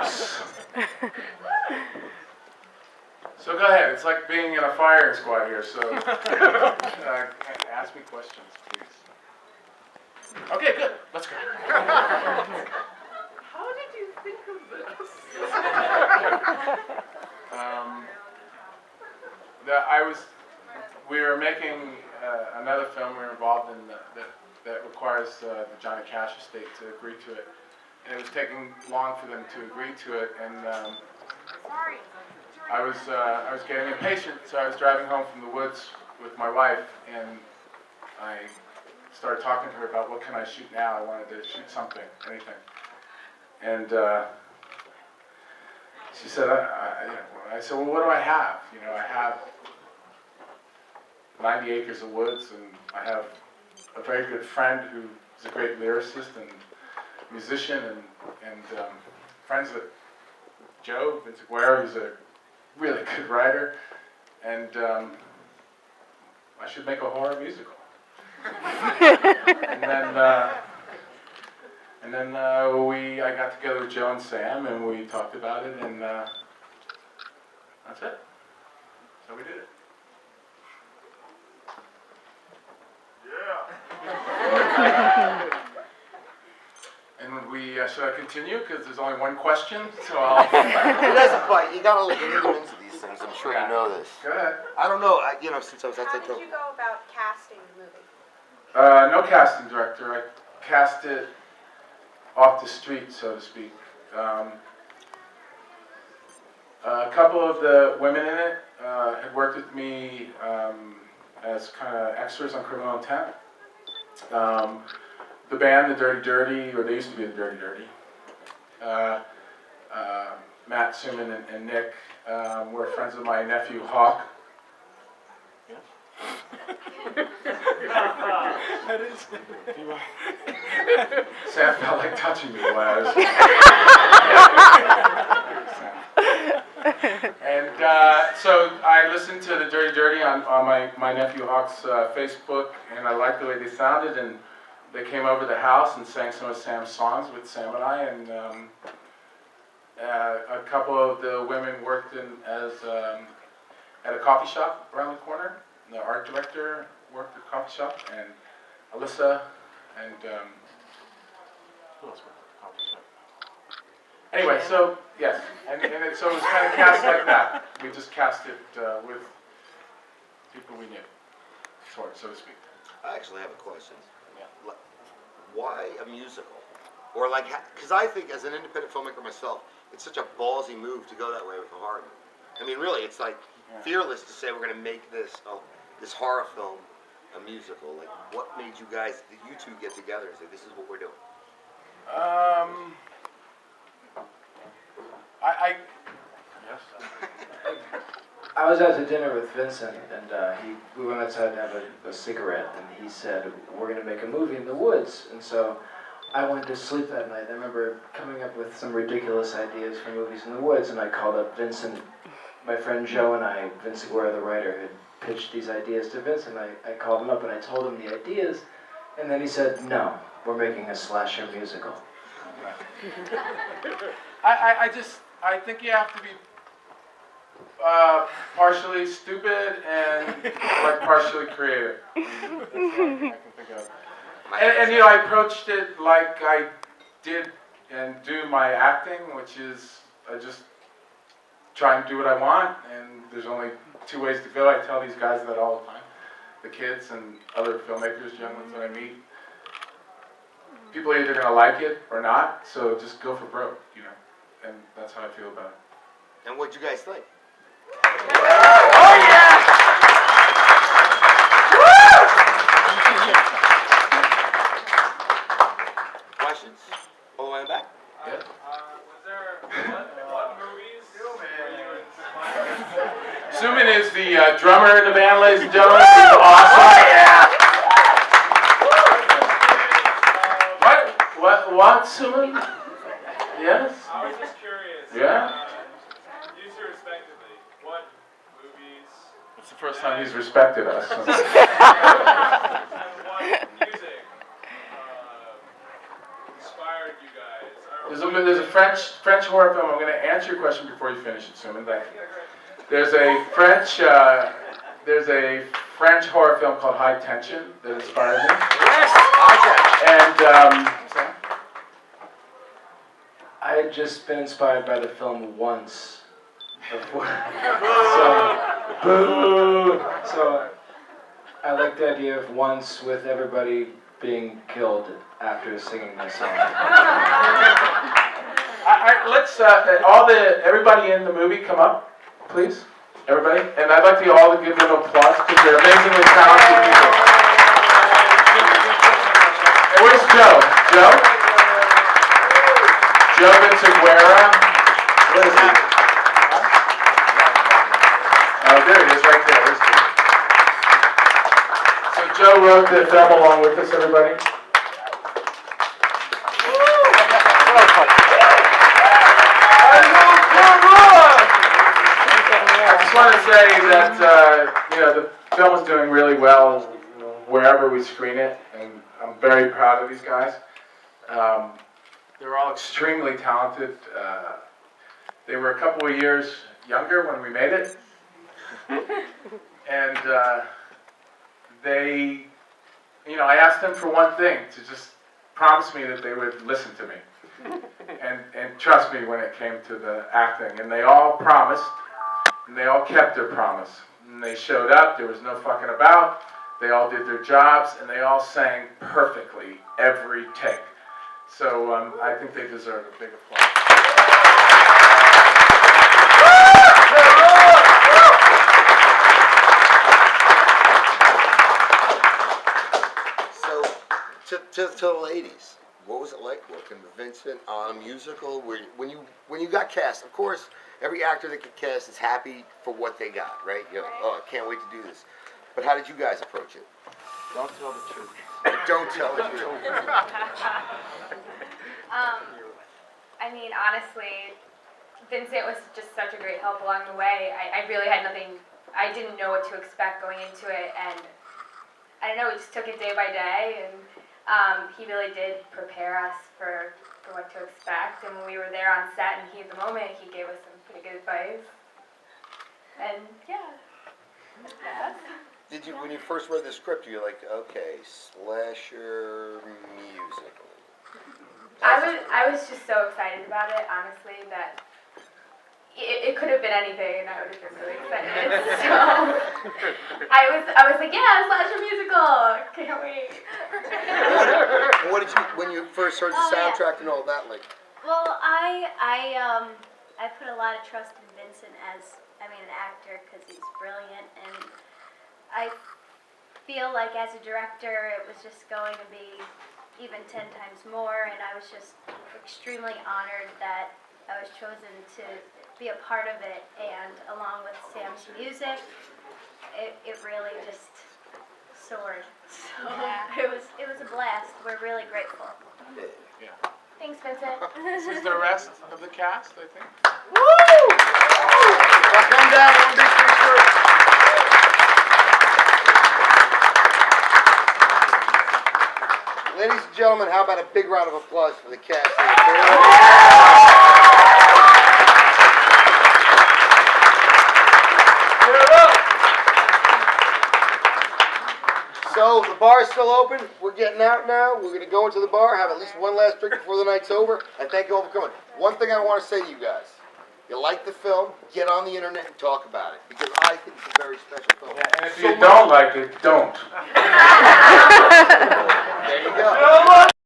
So go ahead. It's like being in a firing squad here. So ask me questions, please. Okay, good. Let's go. How did you think of this? We were making another film. We were involved in that requires the Johnny Cash estate to agree to it, and it was taking long for them to agree to it. And I was getting impatient, so I was driving home from the woods with my wife, and I started talking to her about what can I shoot now. I wanted to shoot something, anything, and she said, I said, well, what do I have? You know, I have 90 acres of woods, and I have a very good friend who's a great lyricist and musician, and friends with Joe, Vincent, who's a really good writer, and I should make a horror musical. and then I got together with Joe and Sam, and we talked about it, and that's it. So we did it. Yeah. And should I continue? Because there's only one question, so I'll... It doesn't quite. You gotta let them into these things. I'm sure you know this. Go ahead. I don't know. Since I was at How did you go about casting the movie? No casting director. I cast it off the street, so to speak. A couple of the women in it had worked with me as kind of extras on Criminal Intent. The band, the Dirty Dirty, or they used to be the Dirty Dirty. Matt, Suman, and Nick were friends of my nephew Hawk. That is. Sam felt like touching me when I was. And so I listened to the Dirty Dirty on my nephew Hawk's Facebook, and I liked the way they sounded, and they came over to the house and sang some of Sam's songs with Sam and I, and a couple of the women worked at a coffee shop around the corner. The art director worked at the coffee shop, and Alyssa, and who else worked at the coffee shop? Anyway, so yes, and so it was kind of cast like that. We just cast it with people we knew, so to speak. I actually have a question. Yeah. Why a musical? Or because I think as an independent filmmaker myself, it's such a ballsy move to go that way with a horror movie. I mean, really, it's like fearless to say we're going to make this horror film a musical. Like, what made you two get together and say this is what we're doing? Yes. I was out to dinner with Vincent, and we went outside to have a cigarette, and he said, we're going to make a movie in the woods. And so I went to sleep that night. I remember coming up with some ridiculous ideas for movies in the woods, and I called up Vincent. My friend Joe and I, Vincent Guerra, the writer, had pitched these ideas to Vincent. I called him up and I told him the ideas, and then he said, no, we're making a slasher musical. I think you have to be partially stupid and partially creative. That's what I can think of. And I approached it like I did and do my acting, which is I just try and do what I want, and there's only two ways to go. I tell these guys that all the time, the kids and other filmmakers, young ones that I meet. People are either going to like it or not, so just go for broke, and that's how I feel about it. And what'd you guys think? Oh yeah! Questions? All the way in the back? Yeah. Was there what movies were you inspired? Suman is the drummer in the band, ladies and gentlemen. He's awesome. Oh yeah! What, Suman? Yes? I was just curious. Yeah? You two respectively, what movies It's the first time he's respected us. and what music inspired you guys? There's a there's a French horror film. I'm going to answer your question before you finish it, Suman. Thank you. There's a French horror film called High Tension that inspired me. Yes, I I had just been inspired by the film once before. So I like the idea of once with everybody being killed after singing this song. Let's everybody in the movie come up, please. Everybody, and I'd like you all to give them applause because they're amazingly talented people. And where's Joe? Joe Vincent Guerra. What is he? Oh, there he is, right there. Where's Joe? So Joe wrote the film along with us, everybody. I just want to say that the film is doing really well wherever we screen it, and I'm very proud of these guys. They're all extremely talented. They were a couple of years younger when we made it, and I asked them for one thing, to just promise me that they would listen to me and trust me when it came to the acting, and they all promised. And they all kept their promise. And they showed up, there was no fucking about. They all did their jobs, and they all sang perfectly every take. So I think they deserve a big applause. So, to the ladies, what was it like working with Vincent on a musical? When you got cast, of course, every actor that get cast is happy for what they got, right? You know, oh, I can't wait to do this. But how did you guys approach it? Don't tell the truth. Don't tell the truth. I mean, honestly, Vincent was just such a great help along the way. I really had nothing, I didn't know what to expect going into it, and I don't know, we just took it day by day, and he really did prepare us for what to expect, and when we were there on set and heat the moment, he gave us some pretty good advice, and yeah. Did you, when you first read the script, you were like, okay, slasher musical? I was just so excited about it, honestly, that it could have been anything, and I would have been really excited. So I was like, yeah, slasher musical, can't wait. What did you, when you first heard the soundtrack and all that, like? Well, I put a lot of trust in Vincent as, an actor, because he's brilliant, and I feel like as a director, it was just going to be even 10 times more, and I was just extremely honored that I was chosen to be a part of it, and along with Sam's music, it really just soared. So it was a blast. We're really grateful. Yeah. Thanks, Vincent. This is the rest of the cast, I think. Woo! Now come down, one big picture. Ladies and gentlemen, how about a big round of applause for the cast of the film? So, the bar is still open. We're getting out now. We're going to go into the bar, have at least one last drink before the night's over. And thank you all for coming. One thing I want to say to you guys. You like the film, get on the internet and talk about it. Because I think it's a very special film. Yeah, and if you don't like it, don't.